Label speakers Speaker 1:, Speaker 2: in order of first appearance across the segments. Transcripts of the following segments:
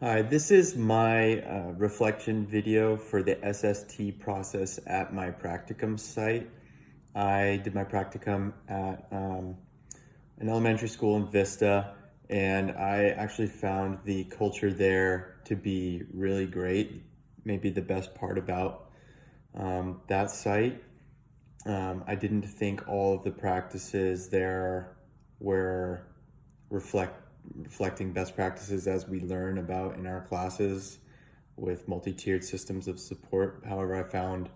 Speaker 1: Hi, this is my reflection video for the SST process at my practicum site. I did my practicum at an elementary school in Vista, and I actually found the culture there to be really great, maybe the best part about that site. I didn't think all of the practices there were reflecting best practices as we learn about in our classes with multi-tiered systems of support. However, I found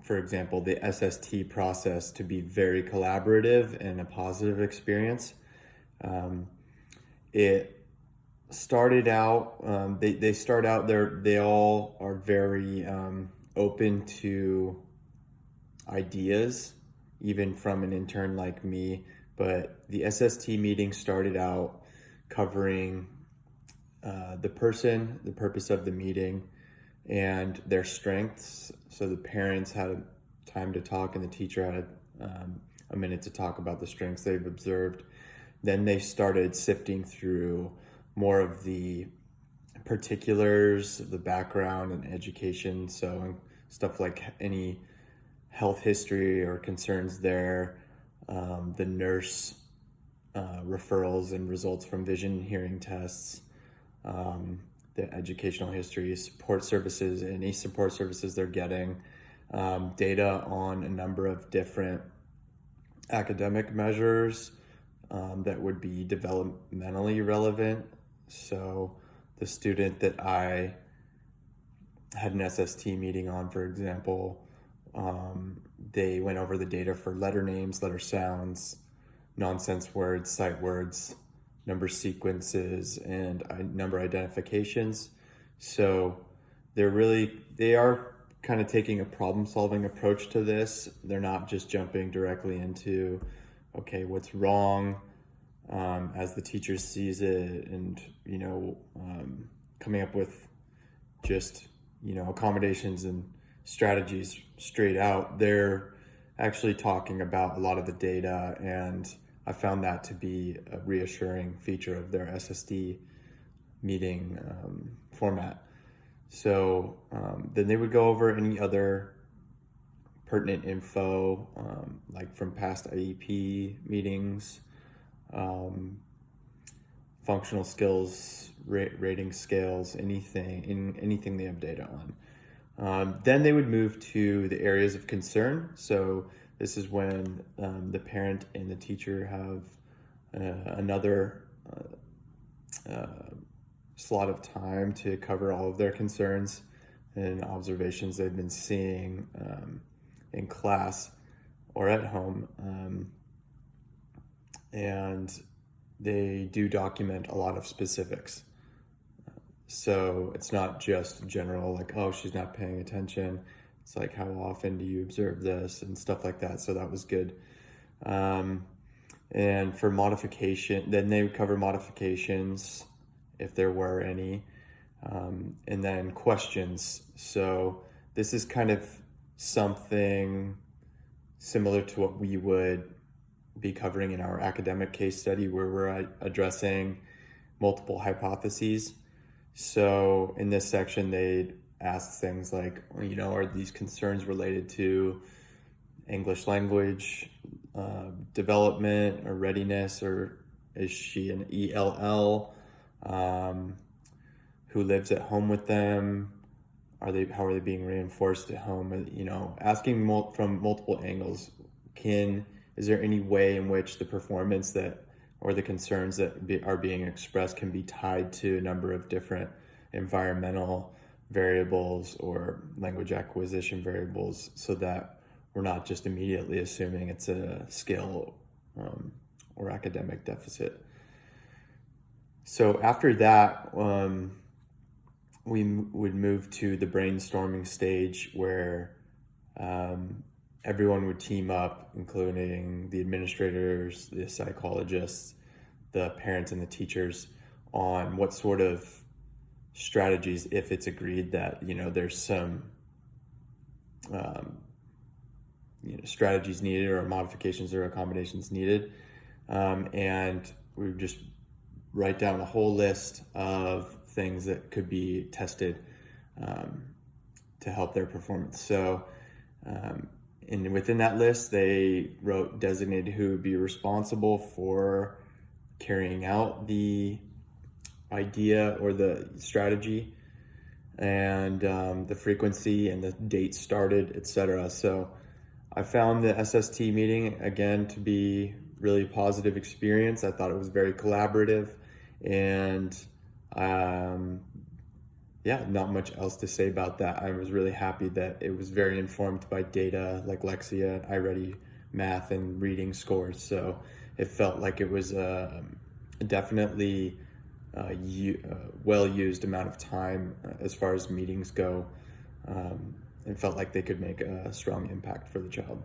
Speaker 1: for example, the SST process to be very collaborative and a positive experience. It started out, they start out there, they all are very open to ideas, even from an intern like me. But the SST meeting started out covering the person, the purpose of the meeting, and their strengths. So the parents had time to talk, and the teacher had a minute to talk about the strengths they've observed. Then they started sifting through more of the particulars, the background and education. So stuff like any health history or concerns there, the nurse referrals and results from vision and hearing tests, the educational history, support services, any support services they're getting, data on a number of different academic measures that would be developmentally relevant. So the student that I had an SST meeting on, for example, they went over the data for letter names, letter sounds, nonsense words, sight words, number sequences, and number identifications. So they are kind of taking a problem-solving approach to this. They're not just jumping directly into, okay, what's wrong, as the teacher sees it, and coming up with just accommodations and strategies straight out. They're actually talking about a lot of the data, and I found that to be a reassuring feature of their SSD meeting format. So then they would go over any other pertinent info, like from past IEP meetings, functional skills, rating scales, anything they have data on. Then they would move to the areas of concern. So this is when the parent and the teacher have another slot of time to cover all of their concerns and observations they've been seeing in class or at home. And they do document a lot of specifics. So it's not just general, like, oh, she's not paying attention. It's like, how often do you observe this and stuff like that. So that was good. And for modification, then they would cover modifications if there were any. And then questions. So this is kind of something similar to what we would be covering in our academic case study, where we're addressing multiple hypotheses. So in this section, they'd ask things like, are these concerns related to English language development or readiness, or is she an ELL? Who lives at home with them? How are they being reinforced at home? Asking from multiple angles. Is there any way in which the performance or the concerns that are being expressed can be tied to a number of different environmental variables or language acquisition variables, so that we're not just immediately assuming it's a skill or academic deficit. So after that, we would move to the brainstorming stage, where everyone would team up, including the administrators, the psychologists, the parents, and the teachers, on what sort of strategies, if it's agreed that there's some strategies needed or modifications or accommodations needed, and we would just write down a whole list of things that could be tested um, to help their performance. So, um, and within that list, they wrote designated who would be responsible for carrying out the idea or the strategy, and the frequency and the date started, etc. So I found the SST meeting again to be really positive experience. I thought it was very collaborative, and um, yeah, not much else to say about that. I was really happy that it was very informed by data like Lexia, iReady math, and reading scores. So it felt like it was definitely well used amount of time as far as meetings go, and felt like they could make a strong impact for the child.